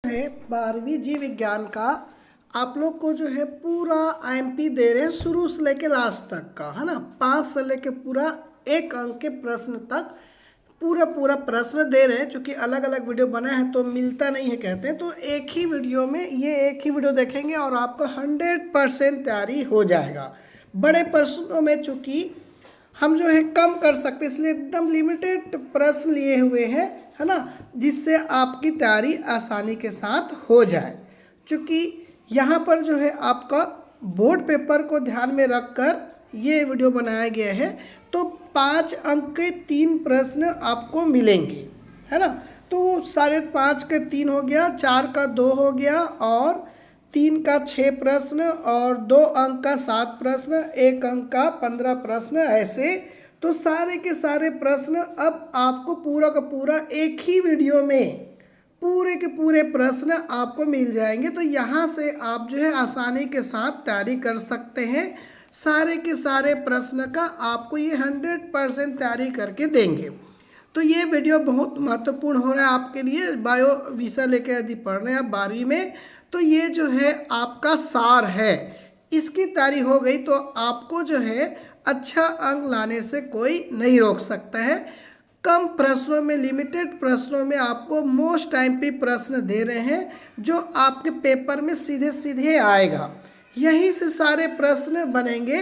है 12वीं जीव विज्ञान का। आप लोग को जो है पूरा आईएमपी दे रहे हैं शुरू से लेके लास्ट तक का, है ना। 5 से लेके पूरा 1 अंक के प्रश्न तक पूरा प्रश्न दे रहे हैं। क्योंकि अलग अलग वीडियो बना है तो मिलता नहीं है कहते हैं, तो एक ही वीडियो में एक ही वीडियो देखेंगे और आपका 100% तैयारी हो जाएगा। बड़े प्रश्नों में चूँकि हम जो है कम कर सकते इसलिए एकदम लिमिटेड प्रश्न लिए हुए हैं, है ना, जिससे आपकी तैयारी आसानी के साथ हो जाए। क्योंकि यहाँ पर जो है आपका बोर्ड पेपर को ध्यान में रखकर ये वीडियो बनाया गया है। तो 5 अंक के 3 प्रश्न आपको मिलेंगे, है ना। तो 5.5 के 3 हो गया, 4 का 2 हो गया और 3 का 6 प्रश्न और 2 अंक का 7 प्रश्न, 1 अंक का 15 प्रश्न, ऐसे तो सारे के सारे प्रश्न अब आपको पूरा का पूरा एक ही वीडियो में पूरे के पूरे प्रश्न आपको मिल जाएंगे। तो यहाँ से आप जो है आसानी के साथ तैयारी कर सकते हैं। सारे के सारे प्रश्न का आपको ये 100% तैयारी करके देंगे। तो ये वीडियो बहुत महत्वपूर्ण हो रहा है आपके लिए। बायो विषय लेकर यदि पढ़ रहे हैं आप 12वीं में, तो ये जो है आपका सार है। इसकी तैयारी हो गई तो आपको जो है अच्छा अंक लाने से कोई नहीं रोक सकता है। कम प्रश्नों में, लिमिटेड प्रश्नों में आपको मोस्ट टाइम पे प्रश्न दे रहे हैं जो आपके पेपर में सीधे सीधे आएगा। यहीं से सारे प्रश्न बनेंगे।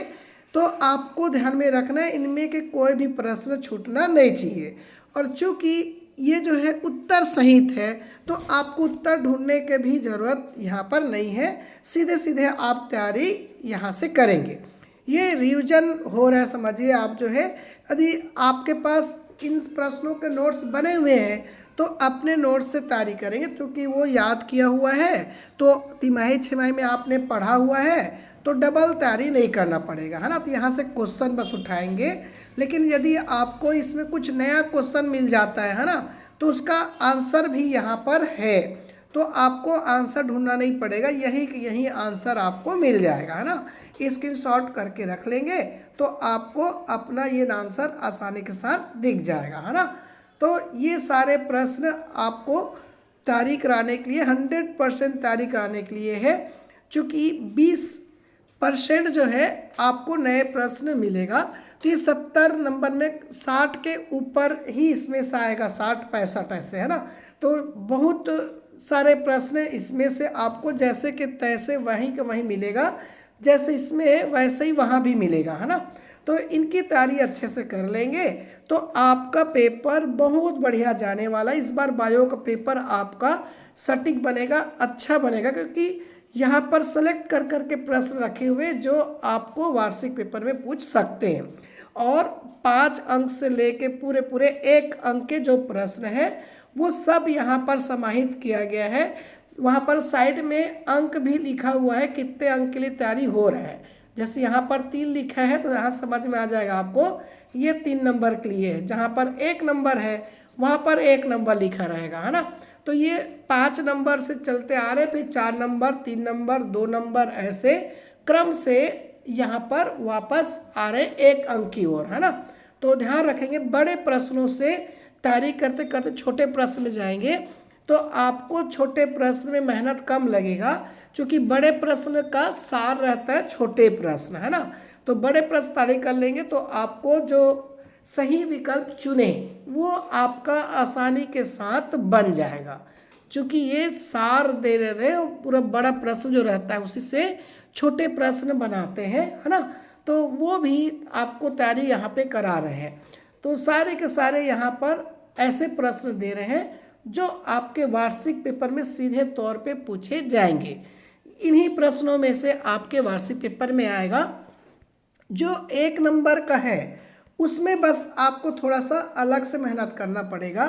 तो आपको ध्यान में रखना है इनमें के कोई भी प्रश्न छूटना नहीं चाहिए। और चूँकि ये जो है उत्तर सहित है तो आपको उत्तर ढूंढने की भी ज़रूरत यहाँ पर नहीं है। सीधे सीधे आप तैयारी यहाँ से करेंगे। ये रिवीजन हो रहा है, समझिए आप जो है। यदि आपके पास इन प्रश्नों के नोट्स बने हुए हैं तो अपने नोट्स से तैयारी करेंगे, क्योंकि वो याद किया हुआ है। तो तिमाही छमाही में आपने पढ़ा हुआ है तो डबल तैयारी नहीं करना पड़ेगा, है ना। तो यहाँ से क्वेश्चन बस उठाएंगे। लेकिन यदि आपको इसमें कुछ नया क्वेश्चन मिल जाता है ना, तो उसका आंसर भी यहाँ पर है। तो आपको आंसर ढूंढना नहीं पड़ेगा, यही आंसर आपको मिल जाएगा, है ना। स्क्रीनशॉट करके रख लेंगे तो आपको अपना ये आंसर आसानी के साथ दिख जाएगा, है ना। तो ये सारे प्रश्न आपको तैयारी कराने के लिए 100% तैयारी कराने के लिए है। चूँकि 20% जो है आपको नए प्रश्न मिलेगा। तो ये 70 नंबर में 60 के ऊपर ही इसमें से आएगा, 60-65 ऐसे, है ना। तो बहुत सारे प्रश्न इसमें से आपको जैसे कि तैसे वहीं का वहीं मिलेगा, जैसे इसमें वैसे ही वहाँ भी मिलेगा, है ना। तो इनकी तैयारी अच्छे से कर लेंगे तो आपका पेपर बहुत बढ़िया जाने वाला है। इस बार बायो का पेपर आपका सटीक बनेगा, अच्छा बनेगा, क्योंकि यहाँ पर सेलेक्ट कर करके प्रश्न रखे हुए जो आपको वार्षिक पेपर में पूछ सकते हैं। और 5 अंक से लेके पूरे 1 अंक के जो प्रश्न हैं वो सब यहाँ पर समाहित किया गया है। वहाँ पर साइड में अंक भी लिखा हुआ है, कितने अंक के लिए तैयारी हो रहा है। जैसे यहाँ पर 3 लिखा है तो यहाँ समझ में आ जाएगा आपको ये 3 नंबर के लिए है। जहाँ पर 1 नंबर है वहाँ पर 1 नंबर लिखा रहेगा, है ना। तो ये 5 नंबर से चलते आ रहे, फिर 4 नंबर, 3 नंबर, 2 नंबर, ऐसे क्रम से यहाँ पर वापस आ रहे 1 अंक की ओर, है ना। तो ध्यान रखेंगे बड़े प्रश्नों से तैयारी करते करते छोटे प्रश्न में जाएंगे तो आपको छोटे प्रश्न में मेहनत कम लगेगा, क्योंकि बड़े प्रश्न का सार रहता है छोटे प्रश्न, है ना। तो बड़े प्रश्न तैयारी कर लेंगे तो आपको जो सही विकल्प चुने वो आपका आसानी के साथ बन जाएगा। क्योंकि ये सार दे रहे हैं, पूरा बड़ा प्रश्न जो रहता है उसी से छोटे प्रश्न बनाते हैं, है ना। तो वो भी आपको तैयारी यहाँ पे करा रहे हैं। तो सारे के सारे यहाँ पर ऐसे प्रश्न दे रहे हैं जो आपके वार्षिक पेपर में सीधे तौर पे पूछे जाएंगे। इन्हीं प्रश्नों में से आपके वार्षिक पेपर में आएगा जो 1 नंबर का है, उसमें बस आपको थोड़ा सा अलग से मेहनत करना पड़ेगा।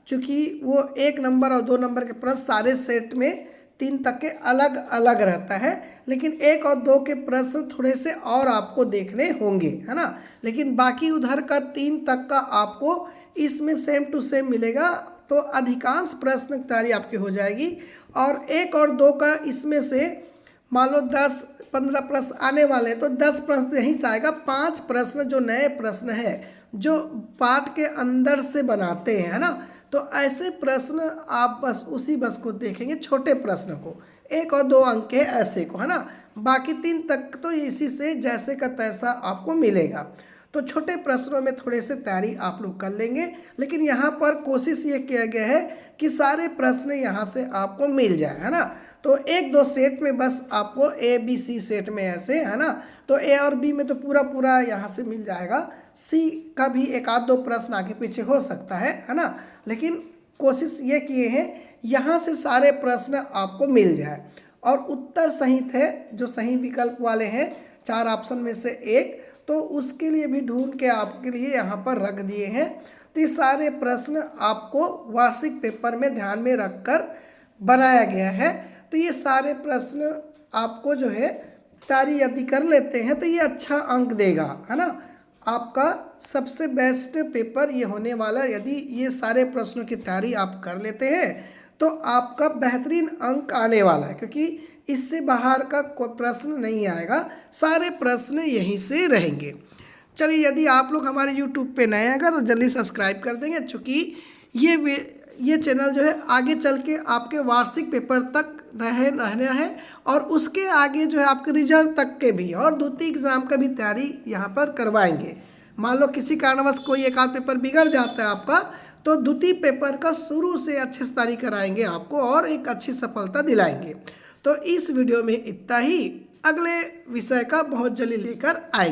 क्योंकि वो 1 नंबर और 2 नंबर के प्रश्न सारे सेट में 3 तक के अलग अलग रहता है, लेकिन 1 और 2 के प्रश्न थोड़े से और आपको देखने होंगे, है ना। लेकिन बाकी उधर का 3 तक का आपको इसमें सेम टू सेम मिलेगा। तो अधिकांश प्रश्न की तैयारी आपकी हो जाएगी। और 1 और 2 का इसमें से मान लो 10-15 प्रश्न आने वाले हैं तो 10 प्रश्न यहीं से आएगा। 5 प्रश्न जो नए प्रश्न हैं जो पाठ के अंदर से बनाते हैं, है ना, तो ऐसे प्रश्न आप बस को देखेंगे, छोटे प्रश्न को, 1 और 2 अंक के ऐसे को, है ना। बाकी 3 तक तो इसी से जैसे का तैसा आपको मिलेगा। तो छोटे प्रश्नों में थोड़े से तैयारी आप लोग कर लेंगे, लेकिन यहाँ पर कोशिश ये किया गया है कि सारे प्रश्न यहाँ से आपको मिल जाए, है ना। तो 1-2 सेट में बस आपको ABC सेट में ऐसे, है ना। तो A और B में तो पूरा यहाँ से मिल जाएगा। C का भी 1-2 प्रश्न आगे पीछे हो सकता है ना। लेकिन कोशिश ये किए हैं यहाँ से सारे प्रश्न आपको मिल जाए। और उत्तर सहित है, जो सही विकल्प वाले हैं 4 ऑप्शन में से एक, तो उसके लिए भी ढूंढ के आपके लिए यहाँ पर रख दिए हैं। तो ये सारे प्रश्न आपको वार्षिक पेपर में ध्यान में रखकर बनाया गया है। तो ये सारे प्रश्न आपको जो है तैयारी यदि कर लेते हैं तो ये अच्छा अंक देगा, है ना। आपका सबसे बेस्ट पेपर ये होने वाला, यदि ये सारे प्रश्नों की तैयारी आप कर लेते हैं तो आपका बेहतरीन अंक आने वाला है, क्योंकि इससे बाहर का कोई प्रश्न नहीं आएगा, सारे प्रश्न यहीं से रहेंगे। चलिए, यदि आप लोग हमारे YouTube पे नए हैं अगर, तो जल्दी सब्सक्राइब कर देंगे, क्योंकि ये चैनल जो है आगे चल के आपके वार्षिक पेपर तक रहना है, और उसके आगे जो है आपके रिजल्ट तक के भी और द्वितीय एग्जाम का भी तैयारी यहाँ पर करवाएंगे। मान लो किसी कारणवश कोई 1-8 पेपर बिगड़ जाता है आपका, तो द्वितीय पेपर का शुरू से अच्छे से तैयारी कराएंगे आपको और एक अच्छी सफलता दिलाएंगे। तो इस वीडियो में इतना ही, अगले विषय का बहुत जल्दी लेकर आएंगे।